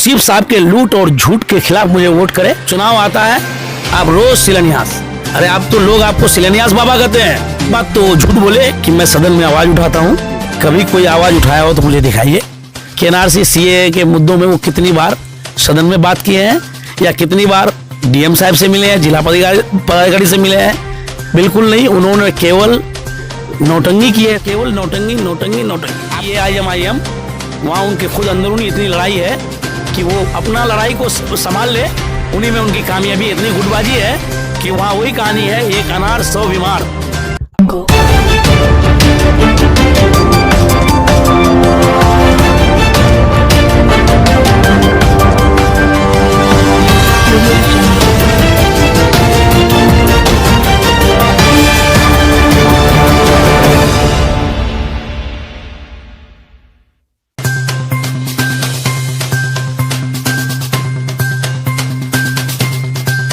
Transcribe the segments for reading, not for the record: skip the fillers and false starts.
तौसीफ साहब के लूट और झूठ के खिलाफ मुझे वोट करें। चुनाव आता है, आप रोज शिलान्यास, अरे आप तो लोग आपको शिलान्यास बाबा कहते हैं। बात तो झूठ बोले कि मैं सदन में आवाज उठाता हूँ, कभी कोई आवाज उठाया हो तो मुझे दिखाइए कि एनआरसी सीए के मुद्दों में वो कितनी बार सदन में बात किए हैं या कितनी बार डीएम साहब से मिले हैं, जिला पदाधिकारी से मिले हैं। बिल्कुल नहीं, उन्होंने केवल नौटंकी की है, केवल नौटंकी नौटंकी नौटंकी। ये IM वहाँ उनके खुद अंदरूनी इतनी लड़ाई है कि वो अपना लड़ाई को संभाल ले, उन्हीं में उनकी कामयाबी इतनी गुटबाजी है कि वहाँ वही कहानी है, एक अनार 100 बीमार।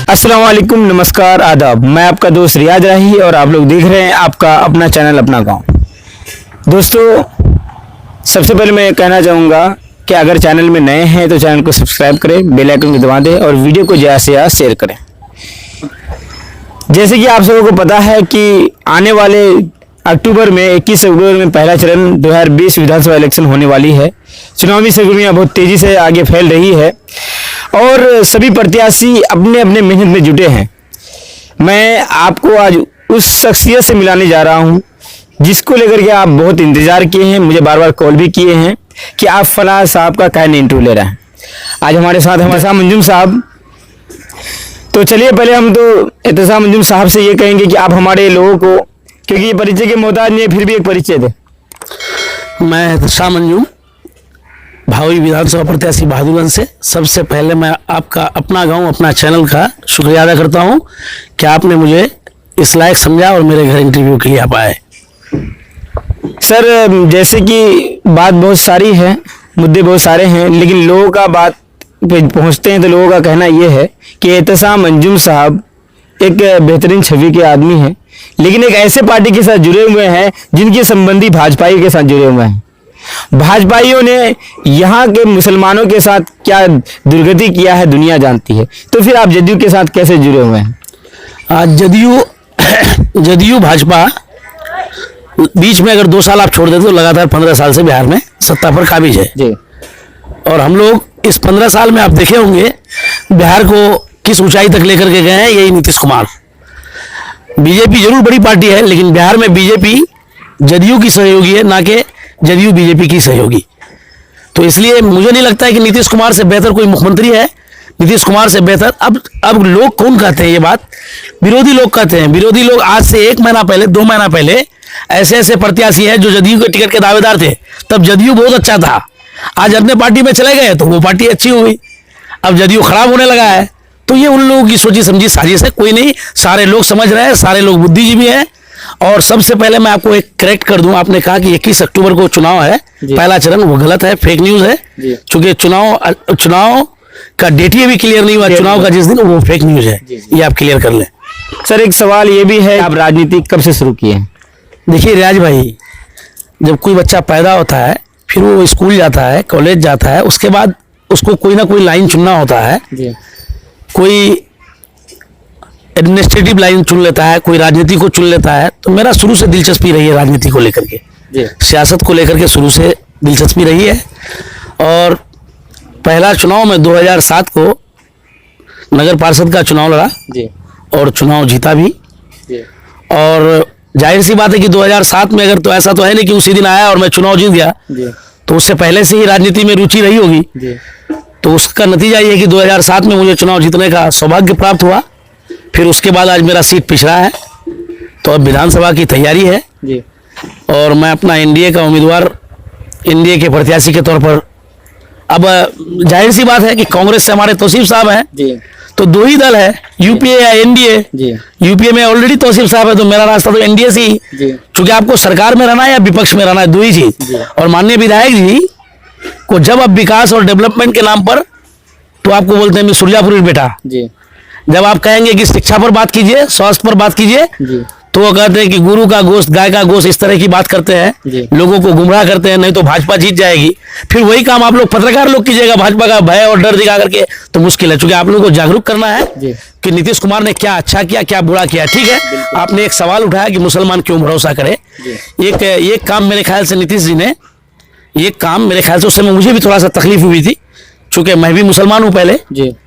अस्सलाम वालेकुम, नमस्कार, आदाब। मैं आपका दोस्त रियाज राही और आप लोग देख रहे हैं आपका अपना चैनल अपना गांव। दोस्तों, सबसे पहले मैं कहना चाहूँगा कि अगर चैनल में नए हैं तो चैनल को सब्सक्राइब करें, बेल आइकन को दबा दें और वीडियो को ज़्यादा से ज़्यादा शेयर करें। जैसे कि आप सबको पता है कि आने वाले अक्टूबर में 21 अक्टूबर में पहला चरण 2020 विधानसभा इलेक्शन होने वाली है। चुनावी सरगर्मियाँ बहुत तेज़ी से आगे फैल रही है और सभी प्रत्याशी अपने अपने मेहनत में जुटे हैं। मैं आपको आज उस शख्सियत से मिलाने जा रहा हूं जिसको लेकर के आप बहुत इंतजार किए हैं, मुझे बार बार कॉल भी किए हैं कि आप फलां साहब का क्या इंटरव्यू ले रहे हैं। आज हमारे साथ एहतसाम अंजुम साहब। तो चलिए पहले हम तो एहतसाम अंजुम साहब से ये कहेंगे कि आप हमारे लोगों को, क्योंकि ये परिचय के मोहताज नहीं है, फिर भी एक परिचय दे। मैं एहतसाम अंजुम, भावी विधानसभा प्रत्याशी बहादुरगंज से। सबसे पहले मैं आपका अपना गांव अपना चैनल का शुक्रिया अदा करता हूं कि आपने मुझे इस लायक समझा और मेरे घर इंटरव्यू के लिए आप आए। सर, जैसे कि बात बहुत सारी है, मुद्दे बहुत सारे हैं, लेकिन लोगों का बात पे पहुंचते हैं तो लोगों का कहना यह है कि एहतसाम अंजुम साहब एक बेहतरीन छवि के आदमी हैं, लेकिन एक ऐसे पार्टी के साथ जुड़े हुए हैं जिनके संबंधी भाजपाई के साथ जुड़े हुए हैं। भाजपाइयों ने यहाँ के मुसलमानों के साथ क्या दुर्गति किया है दुनिया जानती है। तो फिर आप जदयू के साथ कैसे जुड़े हुए हैं? आज जदयू भाजपा बीच में अगर 2 साल आप छोड़ देते तो लगातार 15 साल से बिहार में सत्ता पर काबिज है जी। और हम लोग इस 15 साल में आप देखे होंगे बिहार को किस ऊंचाई तक लेकर के गए हैं, यही नीतीश कुमार। बीजेपी जरूर बड़ी पार्टी है, लेकिन बिहार में बीजेपी जदयू की सहयोगी है, ना कि जदयू बीजेपी की सहयोगी। तो इसलिए मुझे नहीं लगता है कि नीतीश कुमार से बेहतर कोई मुख्यमंत्री है। नीतीश कुमार से बेहतर अब लोग कौन कहते हैं ये बात? विरोधी लोग कहते हैं। विरोधी लोग आज से 1 महीना पहले 2 महीना पहले ऐसे ऐसे प्रत्याशी हैं जो जदयू के टिकट के दावेदार थे, तब जदयू बहुत अच्छा था। आज अपने पार्टी में चले गए तो वो पार्टी अच्छी हो गई, अब जदयू खराब होने लगा है। तो ये उन लोगों की सोची समझी साजिश है, कोई नहीं। सारे लोग समझ रहे हैं, सारे लोग बुद्धिजीवी हैं। और सबसे पहले मैं आपको एक करेक्ट कर दूं, आपने कहा कि 21 अक्टूबर को चुनाव है पहला चरण, वो गलत है, फेक न्यूज है। क्योंकि चुनाव का डेट ये भी क्लियर नहीं हुआ, चुनाव का जिस दिन, वो फेक न्यूज है, ये आप क्लियर कर लें। सर, एक सवाल ये भी है, आप राजनीति कब से शुरू किए हैं? देखिए रियाज भाई, जब कोई बच्चा पैदा होता है, फिर वो स्कूल जाता है, कॉलेज जाता है, उसके बाद उसको कोई ना कोई लाइन चुनना होता है। कोई एडमिनिस्ट्रेटिव लाइन चुन लेता है, कोई राजनीति को चुन लेता है। तो मेरा शुरू से दिलचस्पी रही है राजनीति को लेकर के, सियासत को लेकर के शुरू से दिलचस्पी रही है। और पहला चुनाव में 2007 को नगर पार्षद का चुनाव लड़ा और चुनाव जीता भी। और जाहिर सी बात है कि 2007 में, अगर तो ऐसा तो है नहीं कि उसी दिन आया और मैं चुनाव जीत गया, तो उससे पहले से ही राजनीति में रुचि रही होगी। तो उसका नतीजा ये है कि 2007 में मुझे चुनाव जीतने का सौभाग्य प्राप्त हुआ। फिर उसके बाद आज मेरा सीट पिछड़ा है, तो अब विधानसभा की तैयारी है और मैं अपना एनडीए का उम्मीदवार, एनडीए के प्रत्याशी के तौर पर, अब जाहिर सी बात है कि कांग्रेस से हमारे तौसीफ साहब हैं, तो 2 ही दल है, यूपीए या एनडीए। यूपीए में ऑलरेडी तौसीफ साहब है, तो मेरा रास्ता तो एनडीए से ही, क्योंकि आपको सरकार में रहना है या विपक्ष में रहना है, 2 ही चीज। और माननीय विधायक जी को जब अब विकास और डेवलपमेंट के नाम पर, तो आपको बोलते हैं सुरजापुरी बेटा। जब आप कहेंगे कि शिक्षा पर बात कीजिए, स्वास्थ्य पर बात कीजिए, तो वो कहते हैं कि गुरु का गोश्त, गाय का गोश्त, इस तरह की बात करते हैं, लोगों को गुमराह करते हैं, नहीं तो भाजपा जीत जाएगी। फिर वही काम आप लोग पत्रकार लोग कीजिएगा, भाजपा का भय और डर दिखा करके, तो मुश्किल है। चूंकि आप लोगों को जागरूक करना है कि नीतीश कुमार ने क्या अच्छा किया, क्या बुरा किया। ठीक है, आपने एक सवाल उठाया कि मुसलमान क्यों भरोसा करे। एक काम मेरे ख्याल से नीतीश जी ने, एक काम मेरे ख्याल से उस समय मुझे भी थोड़ा सा तकलीफ हुई थी, चूंकि मैं भी मुसलमान हूं पहले,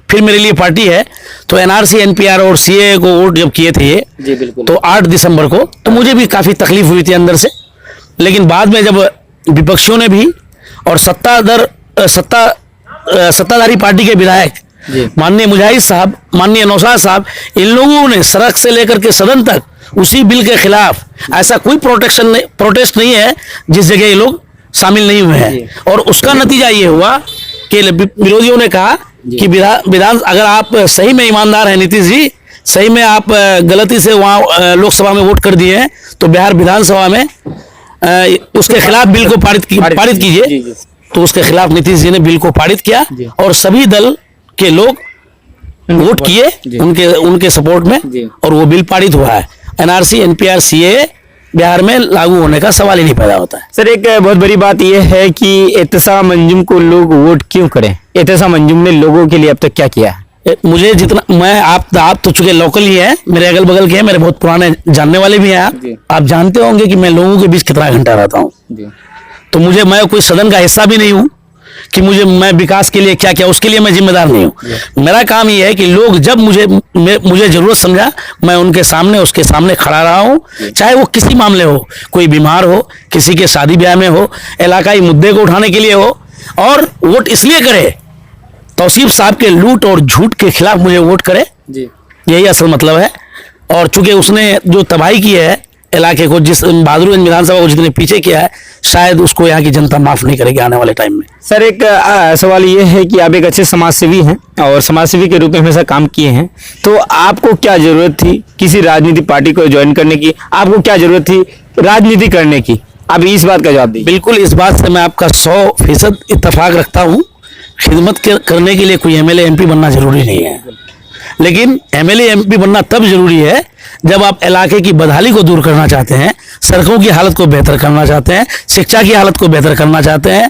फिर मेरे लिए पार्टी है। तो एनआरसी, एनपीआर और सीए को वोट जब किए थे ये, तो 8 दिसंबर को, तो मुझे भी काफी तकलीफ हुई थी अंदर से। लेकिन बाद में जब विपक्षियों ने भी और सत्ताधारी पार्टी के विधायक माननीय मुजाहिद साहब, माननीय नौशाद साहब, इन लोगों ने सड़क से लेकर के सदन तक उसी बिल के खिलाफ, ऐसा कोई प्रोटेस्ट नहीं है जिस जगह ये लोग शामिल नहीं हुए हैं। और उसका नतीजा ये हुआ कि विरोधियों ने कहा कि विधान, अगर आप सही में ईमानदार हैं नीतीश जी, सही में आप गलती से वहाँ लोकसभा में वोट कर दिए हैं, तो बिहार विधानसभा में उसके खिलाफ बिल को पारित कीजिए। तो उसके खिलाफ नीतीश जी ने बिल को पारित किया और सभी दल के लोग वोट किए उनके सपोर्ट में, और वो बिल पारित हुआ है। एनआरसी, एनपीआर, सीए बिहार में लागू होने का सवाल ही नहीं पैदा होता है। सर, एक बहुत बड़ी बात यह है कि एहतसाम अंजुम को लोग वोट क्यों करें? एहतसाम अंजुम ने लोगों के लिए अब तक क्या किया है? मुझे जितना, मैं आप तो चूंकि लोकल ही है, मेरे अगल बगल के हैं, मेरे बहुत पुराने जानने वाले भी हैं। आप जानते होंगे कि मैं लोगों के बीच कितना घंटा रहता हूँ। तो मैं कोई सदन का हिस्सा भी नहीं हूँ कि मैं विकास के लिए क्या क्या, उसके लिए मैं जिम्मेदार नहीं हूँ। मेरा काम ये है कि लोग जब मुझे जरूरत समझा, मैं उनके सामने, उसके सामने खड़ा रहा हूँ, चाहे वो किसी मामले हो, कोई बीमार हो, किसी के शादी ब्याह में हो, इलाकाई मुद्दे को उठाने के लिए हो। और वोट इसलिए करे, तौसीफ साहब के लूट और झूठ के खिलाफ मुझे वोट करे, यही असल मतलब है। और चूंकि उसने जो तबाही की है इलाके को, जिस बहादुरगंज विधानसभा को जितने पीछे किया है, शायद उसको यहाँ की जनता माफ नहीं करेगी आने वाले टाइम में। सर, एक सवाल ये है कि आप एक अच्छे समाजसेवी हैं और समाजसेवी के रूप में हमेशा काम किए हैं, तो आपको क्या जरूरत थी किसी राजनीतिक पार्टी को ज्वाइन करने की? आपको क्या जरूरत थी राजनीति करने की? आप इस बात का जवाब दीजिए। बिल्कुल, इस बात से मैं आपका 100% इत्तेफाक रखता हूँ। खिदमत करने के लिए कोई एमएलए एमपी बनना जरूरी नहीं है, लेकिन एमएलए एमपी बनना तब जरूरी है जब आप इलाके की बदहाली को दूर करना चाहते हैं, सड़कों की हालत को बेहतर करना चाहते हैं, शिक्षा की हालत को बेहतर करना चाहते हैं,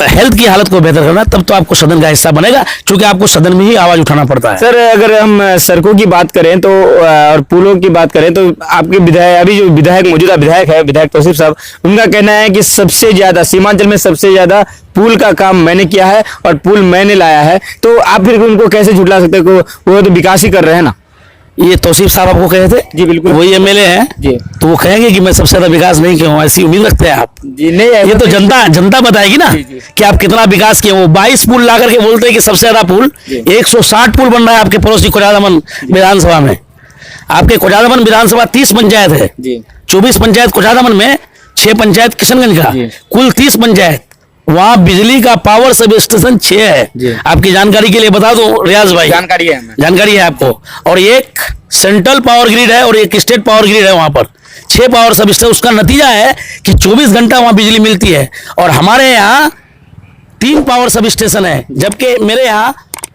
हेल्थ की हालत को बेहतर करना, तब तो आपको सदन का हिस्सा बनेगा, क्योंकि आपको सदन में ही आवाज उठाना पड़ता है। सर, अगर हम सड़कों की बात करें तो और पुलों की बात करें तो आपके विधायक, अभी जो मौजूदा विधायक है, विधायक तौसीफ साहब, उनका कहना है कि सबसे ज्यादा सीमांचल में सबसे ज्यादा पुल का काम मैंने किया है और पुल मैंने लाया है। तो आप फिर उनको कैसे झुठला सकते हो? वो तो विकास ही कर रहे हैं ना। ये तौसीफ साहब आपको कहे थे? जी बिल्कुल, वही एमएलए हैं जी। तो वो कहेंगे कि मैं सबसे ज्यादा विकास नहीं किया हूँ, ऐसी उम्मीद रखते हैं आप? जी नहीं, ये तो जनता बताएगी ना कि आप कितना विकास किए। वो 22 पुल ला करके बोलते हैं कि सबसे ज्यादा पुल, 160 पुल बन रहा है आपके पड़ोसी कोजादमन विधानसभा में। आपके कोजादमन विधानसभा 30 पंचायत है, 24 पंचायत कोजादमन में, 6 पंचायत किशनगंज का, कुल 30 पंचायत। वहाँ बिजली का पावर सब स्टेशन 6 है। आपकी जानकारी के लिए बता दूं रियाज भाई, जानकारी है आपको। और एक सेंट्रल पावर ग्रिड है और एक स्टेट पावर ग्रिड है। वहां पर 6 पावर सब स्टेशन। उसका नतीजा है कि 24 घंटा वहां बिजली मिलती है। और हमारे यहाँ 3 पावर सब स्टेशन है, जबकि मेरे यहाँ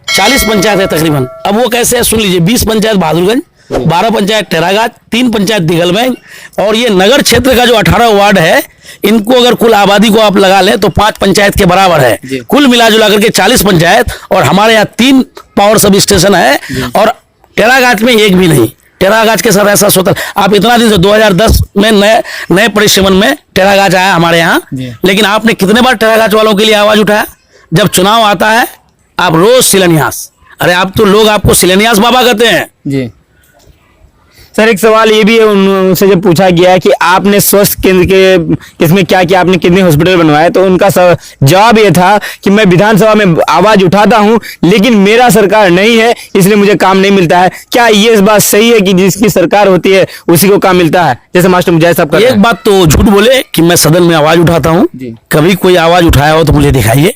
40 पंचायत है तकरीबन। अब वो कैसे है सुन लीजिए, 20 पंचायत बहादुरगंज, 12 पंचायत टेरागाज, 3 पंचायत दिगलबैंग, और ये नगर क्षेत्र का जो 18 वार्ड है, इनको अगर कुल आबादी को आप लगा लें तो 5 पंचायत के बराबर है। कुल मिला जुला करके 40 पंचायत, और हमारे यहाँ 3 पावर सब स्टेशन है, और टेरागाज में एक भी नहीं। टेरागाज के साथ ऐसा सोता, आप इतना दिन से 2010 में नए परिश्रमण में टेरागाज आया हमारे यहाँ, लेकिन आपने कितने बार टेरागाज वालों के लिए आवाज उठाया? जब चुनाव आता है आप रोज शिलान्यास, अरे आप तो लोग आपको शिलान्यास बाबा कहते हैं जी। सर, एक सवाल ये भी है, उनसे जब पूछा गया है कि आपने स्वास्थ्य केंद्र के इसमें क्या किया, आपने कितने हॉस्पिटल बनवाए, तो उनका जवाब ये था कि मैं विधानसभा में आवाज उठाता हूं, लेकिन मेरा सरकार नहीं है, इसलिए मुझे काम नहीं मिलता है। क्या ये इस बात सही है कि जिसकी सरकार होती है उसी को काम मिलता है, जैसे मास्टर मुजाहिद साहब? एक बात तो झूठ बोले कि मैं सदन में आवाज उठाता हूँ, कभी कोई आवाज उठाया हो तो मुझे दिखाइए।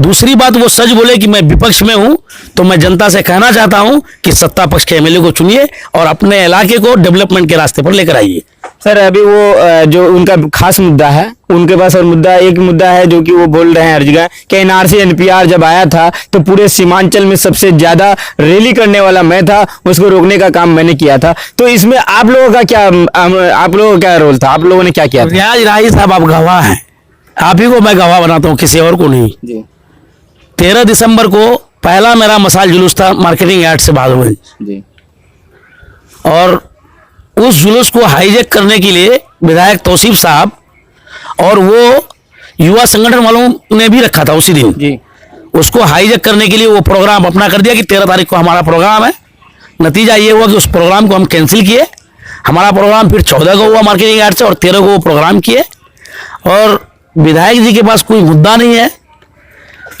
दूसरी बात वो सच बोले कि मैं विपक्ष में हूं, तो मैं जनता से कहना चाहता हूं कि सत्ता पक्ष के एमएलए को चुनिए और अपने इलाके को डेवलपमेंट के रास्ते पर लेकर आइए। सर अभी वो जो उनका खास मुद्दा है, उनके पास और एक मुद्दा है जो कि वो बोल रहे हैं हर जगह कि एनआरसी एनपीआर जब आया था तो पूरे सीमांचल में सबसे ज्यादा रैली करने वाला मैं था, उसको रोकने का काम मैंने किया था। तो इसमें आप लोगों का क्या रोल था, आप लोगों ने क्या किया था? रियाज राही साहब आप गवाह हैं, आप ही को मैं गवाह बनाता हूँ, किसी और को नहीं। जी 13 दिसंबर को पहला मेरा मसाल जुलूस था मार्केटिंग यार्ड से भागलपुर, जी और उस जुलूस को हाईजैक करने के लिए विधायक तौसीफ साहब और वो युवा संगठन वालों ने भी रखा था उसी दिन। जी उसको हाईजैक करने के लिए वो प्रोग्राम अपना कर दिया कि 13 तारीख को हमारा प्रोग्राम है। नतीजा ये हुआ कि उस प्रोग्राम को हम कैंसिल किए। हमारा प्रोग्राम फिर 14 को हुआ मार्केटिंग यार्ड से और 13 को वो प्रोग्राम किए। और विधायक जी के पास कोई मुद्दा नहीं है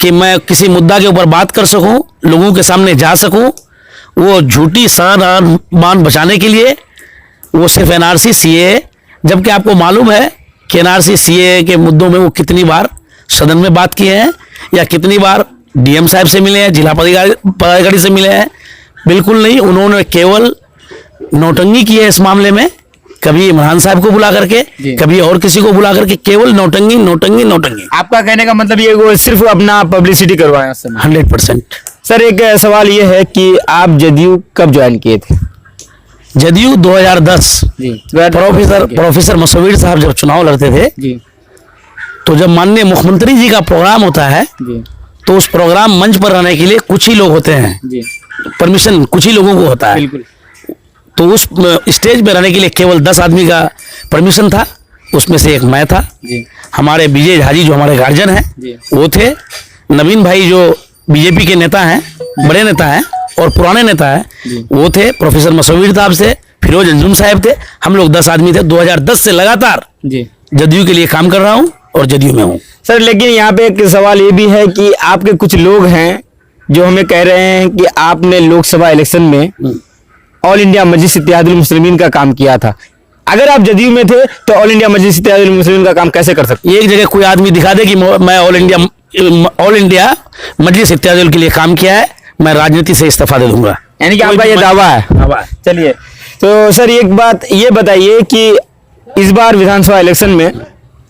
कि मैं किसी मुद्दा के ऊपर बात कर सकूं, लोगों के सामने जा सकूं। वो झूठी शान मान बचाने के लिए वो सिर्फ एनआरसी सीए, जबकि आपको मालूम है कि एनआरसी सीए के मुद्दों में वो कितनी बार सदन में बात किए हैं या कितनी बार डीएम साहब से मिले हैं, जिला पदाधिकारी से मिले हैं। बिल्कुल नहीं, उन्होंने केवल नौटंकी की है इस मामले में। कभी इमरान साहब को बुला करके, कभी और किसी को बुला करके, केवल नौटंकी नौटंकी नौटंकी। आपका कहने का मतलब ये वो सिर्फ अपना पब्लिसिटी करवाया उस समय? 100%। सर एक सवाल ये है कि आप जदयू कब ज्वाइन किए थे? जदयू 2010 प्रोफेसर मसूवीर साहब जब चुनाव लड़ते थे जी, तो जब माननीय मुख्यमंत्री जी का प्रोग्राम होता है जी, तो उस प्रोग्राम मंच पर रहने के लिए कुछ ही लोग होते हैं, जी, परमिशन कुछ ही लोगों को होता है। बिल्कुल। तो उस स्टेज पे रहने के लिए केवल 10 आदमी का परमिशन था, उसमें से एक मैं था। जी, हमारे विजय झा जी जो हमारे गार्जियन हैं जी, वो थे। नवीन भाई जो बीजेपी के नेता हैं, बड़े नेता हैं और पुराने नेता हैं, वो थे। प्रोफेसर मसूवीर साहब से, फिरोज अंजुम साहब थे। हम लोग 10 आदमी थे। 2010 से लगातार जी जदयू के लिए काम कर रहा हूँ और जदयू में हूँ। सर लेकिन यहाँ पे एक सवाल ये भी है कि आपके कुछ लोग हैं जो हमें कह रहे हैं कि आपने लोकसभा इलेक्शन में ऑल इंडिया मजलिस इत्तेहादुल मुस्लिमीन का काम किया था। अगर आप जदयू में थे तो ऑल इंडिया मजलिस इत्तेहादुल मुस्लिमीन का काम कैसे कर सकते? एक जगह कोई आदमी दिखा दे कि मैं ऑल इंडिया मजलिस इत्तेहादुल के लिए काम किया है, मैं राजनीति से इस्तीफा दे दूंगा। यानी कि आपका ये दावा है? चलिए, तो सर एक बात ये बताइए कि इस बार विधानसभा इलेक्शन में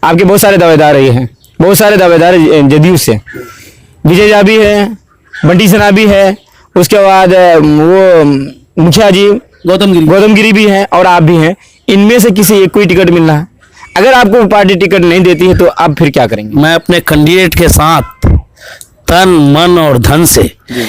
आपके बहुत सारे दावेदार रहे हैं, बहुत सारे दावेदार जदयू से। विजय झा भी है, बंटी सिन्हा भी है, उसके बाद वो मुखिया जी गौतम गिरी भी हैं और आप भी हैं। इनमें से किसी एक को ही टिकट मिलना है। अगर आपको पार्टी टिकट नहीं देती है तो आप फिर क्या करेंगे? मैं अपने कैंडिडेट के साथ तन मन और धन से,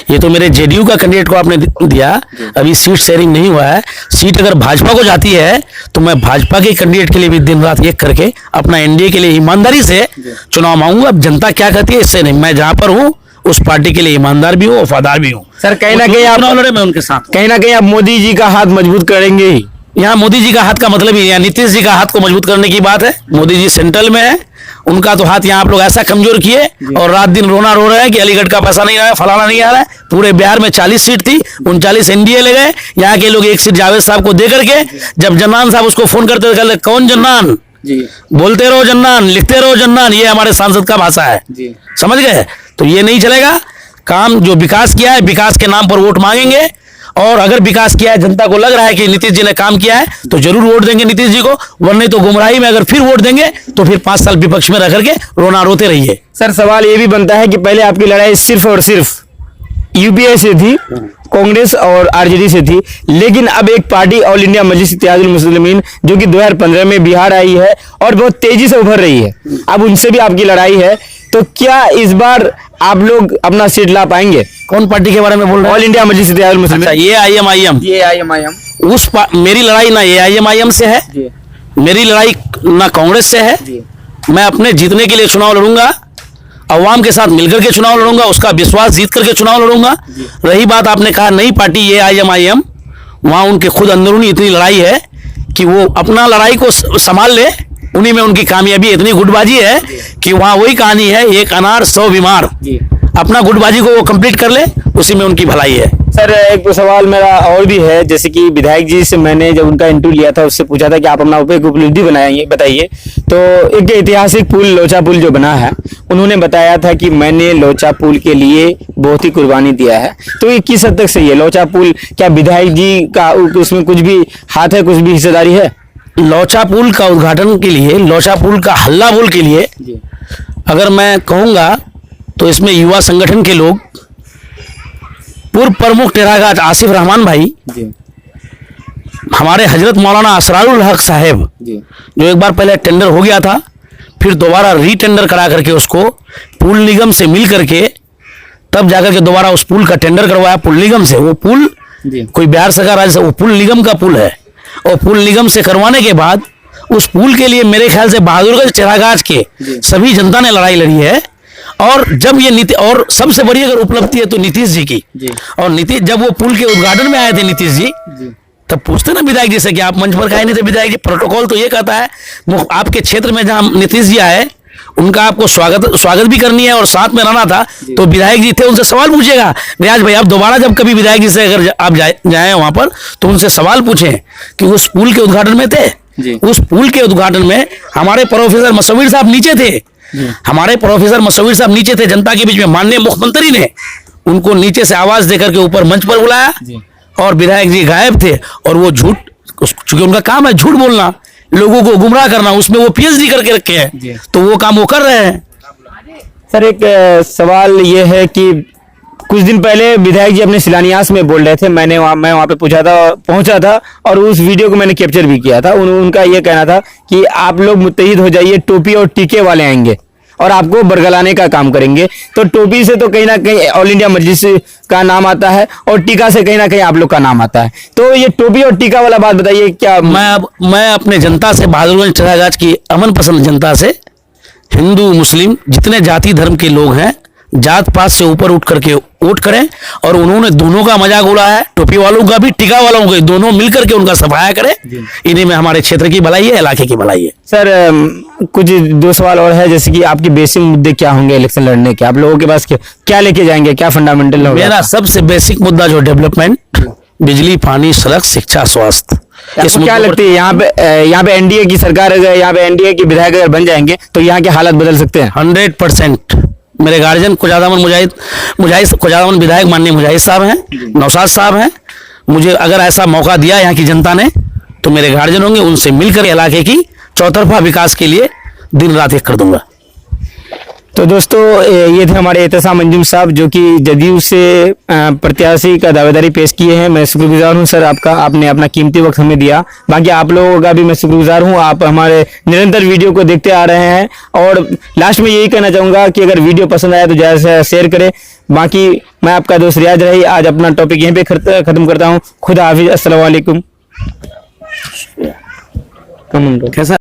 ये तो मेरे जेडीयू का कैंडिडेट को आपने दिया, अभी सीट शेयरिंग नहीं हुआ है। सीट अगर भाजपा को जाती है तो मैं भाजपा के कैंडिडेट के लिए भी दिन रात एक करके अपना एनडीए के लिए ईमानदारी से चुनाव मांगूंगा। अब जनता क्या कहती है इससे नहीं, मैं जहां पर हूं उस पार्टी के लिए ईमानदार भी हूँ, वफादार भी हूँ। सर कहीं ना कहीं आप लड़े, मैं उनके साथ कहीं ना कहीं आप मोदी जी का हाथ मजबूत करेंगे ही। यहाँ मोदी जी का हाथ का मतलब ही, यहाँ नीतीश जी का हाथ को मजबूत करने की बात है। मोदी जी सेंट्रल में है, उनका तो हाथ यहाँ आप लोग ऐसा कमजोर किए और रात दिन रोना रो रहे हैं कि अलीगढ़ का पैसा नहीं आ रहा है, फलाना नहीं आ रहा है। पूरे बिहार में 40 सीट थी, 39 एनडीए ले गए। यहाँ के लोग एक सीट जावेद साहब को दे करके, जब जन्नान साहब उसको फोन करते थे, कौन जन्नान जी, बोलते रहो जन्नान, लिखते रहो जन्नान, ये हमारे सांसद का भाषा है जी, समझ गए? तो ये नहीं चलेगा। काम जो विकास किया है, विकास के नाम पर वोट मांगेंगे। और अगर विकास किया है, जनता को लग रहा है कि नीतीश जी ने काम किया है, तो जरूर वोट देंगे नीतीश जी को। वरना तो गुमराही में अगर फिर वोट देंगे तो फिर 5 साल विपक्ष में रह करके रोना रोते रहिए। सर सवाल ये भी बनता है कि पहले आपकी लड़ाई सिर्फ और सिर्फ यूपीए से थी, कांग्रेस और आरजेडी से थी, लेकिन अब एक पार्टी ऑल इंडिया मजलिस इत्तेहादुल मुस्लिमीन जो कि 2015 में बिहार आई है और बहुत तेजी से उभर रही है, अब उनसे भी आपकी लड़ाई है। तो क्या इस बार आप लोग अपना सीट ला पाएंगे? कौन पार्टी के बारे में बोल रहे हैं? ऑल इंडिया मजलिस इत्तेहादुल मुस्लिमीन। अच्छा, ये आईएमआईएम। उस मेरी लड़ाई ना एआईएमआईएम से है, मेरी लड़ाई ना कांग्रेस से है। मैं अपने जीतने के लिए चुनाव लड़ूंगा, अवाम के साथ मिलकर के चुनाव लड़ूंगा, उसका विश्वास जीत करके चुनाव लड़ूंगा। रही बात आपने कहा नई पार्टी ये आईएमआईएम, वहां उनके खुद अंदरूनी इतनी लड़ाई है कि वो अपना लड़ाई को संभाल ले, उन्हीं में उनकी कामयाबी इतनी गुटबाजी है कि वहां वही कहानी है, एक अनार 100 बीमार। अपना गुटबाजी को वो कंप्लीट कर ले, उसी में उनकी भलाई है। सर एक सवाल मेरा और भी है, जैसे कि विधायक जी से मैंने जब उनका इंटरव्यू लिया था उससे पूछा था कि आप अपना एक उपलब्धि बनाइए बताइए। तो एक ऐतिहासिक पुल लोचा पुल जो बना है, उन्होंने बताया था कि मैंने लोचा पुल के लिए बहुत ही कुर्बानी दिया है। तो ये किस हद तक सही है? लोचा पुल क्या विधायक जी का उसमें कुछ भी हाथ है, कुछ भी हिस्सेदारी है? लोचा पुल का उद्घाटन के लिए, लोचा पुल का हल्ला बोल के लिए अगर मैं कहूँगा तो इसमें युवा संगठन के लोग, पूर्व प्रमुख टेरागाज आसिफ रहमान भाई, हमारे हजरत मौलाना असरारुल हक साहब, जो एक बार पहले टेंडर हो गया था, फिर दोबारा रीटेंडर करा करके उसको पुल निगम से मिल करके तब जाकर के दोबारा उस पुल का टेंडर करवाया पुल निगम से। वो पुल कोई बिहार सरकार राज्य से, वो पुल निगम का पुल है। और पुल निगम से करवाने के बाद उस पुल के लिए मेरे ख्याल से बहादुरगंज टेरागाज के सभी जनता ने लड़ाई लड़ी है। और जब ये नीति, और सबसे बड़ी अगर उपलब्धि है तो नीतीश जी की। और नीतीश जब वो पुल के उद्घाटन में आए थे नीतीश जी, तब पूछते ना विधायक जी से कि आप मंच पर काहे नहीं थे? विधायक जी, प्रोटोकॉल तो ये कहता है आपके क्षेत्र में जहां नीतीश जी आए उनका आपको स्वागत भी करनी है और साथ में रहना था। तो विधायक जी थे, उनसे सवाल पूछेगा रियाज भाई, आप दोबारा जब कभी विधायक जी से अगर आप जाए वहां पर तो उनसे सवाल पूछें कि उस पुल के उद्घाटन में थे। उस पुल के उद्घाटन में हमारे प्रोफेसर मसवीर साहब नीचे थे, हमारे प्रोफेसर मसवीर साहब नीचे थे। जनता के बीच में माननीय मुख्यमंत्री ने उनको नीचे से आवाज देकर के ऊपर मंच पर बुलाया और विधायक जी गायब थे। और वो झूठ, चूंकि उनका काम है झूठ बोलना, लोगों को गुमराह करना, उसमें वो पीएचडी करके रखे हैं, तो वो काम वो कर रहे हैं। सर एक सवाल ये है कि कुछ दिन पहले विधायक जी अपने शिलान्यास में बोल रहे थे, मैं वहाँ पे पहुंचा था और उस वीडियो को मैंने कैप्चर भी किया था। उनका ये कहना था कि आप लोग मुत्तहिद हो जाइए, टोपी और टीके वाले आएंगे और आपको बरगलाने का काम करेंगे। तो टोपी से तो कहीं ना कहीं ऑल इंडिया मजलिस का नाम आता है और टीका से कहीं ना कहीं आप लोग का नाम आता है। तो ये टोपी और टीका वाला बात बताइए क्या? मैं अपने जनता से, बहादुरगंज टेरागाज की अमन पसंद जनता से, हिंदू मुस्लिम जितने जाति धर्म के लोग हैं, जात पात से ऊपर उठ करके वोट करें। और उन्होंने दोनों का मजाक उड़ाया है, टोपी वालों का भी, टीका वालों का, दोनों मिलकर के उनका सफाया करें। इन्हीं में हमारे क्षेत्र की भलाई है, इलाके की भलाई है। सर कुछ दो सवाल और है, जैसे कि आपके बेसिक मुद्दे क्या होंगे इलेक्शन लड़ने के? आप लोगों के पास क्या लेके जाएंगे, क्या फंडामेंटल होगा? मेरा सबसे बेसिक मुद्दा जो डेवलपमेंट, बिजली, पानी, सड़क, शिक्षा, स्वास्थ्य। इसमें क्या लगती है यहाँ पे एनडीए की सरकार, अगर यहाँ पे एनडीए के विधायक अगर बन जाएंगे तो यहाँ के हालात बदल सकते हैं? 100%। मेरे गार्जियन खुजादामन खुजादामन विधायक माननीय मुजाहिद साहब हैं, नौशाद साहब हैं। मुझे अगर ऐसा मौका दिया यहाँ की जनता ने तो मेरे गार्जियन होंगे, उनसे मिलकर इलाके की चौतरफा विकास के लिए दिन रात एक कर दूंगा। तो दोस्तों ये थे हमारे एहतसाम अंजुम साहब, जो कि जदयू से प्रत्याशी का दावेदारी पेश किए हैं। मैं शुक्रगुजार हूं सर आपका, आपने अपना कीमती वक्त हमें दिया। बाकी आप लोगों का भी मैं शुक्रगुजार हूं, आप हमारे निरंतर वीडियो को देखते आ रहे हैं। और लास्ट में यही कहना चाहूँगा कि अगर वीडियो पसंद आया तो ज़्यादा से ज़्यादा शेयर करें। बाकी मैं आपका दोस्त रियाज रही, आज अपना टॉपिक यहीं पर ख़त्म करता हूँ। खुदा हाफिज़, अस्सलाम वालेकुम। कैसा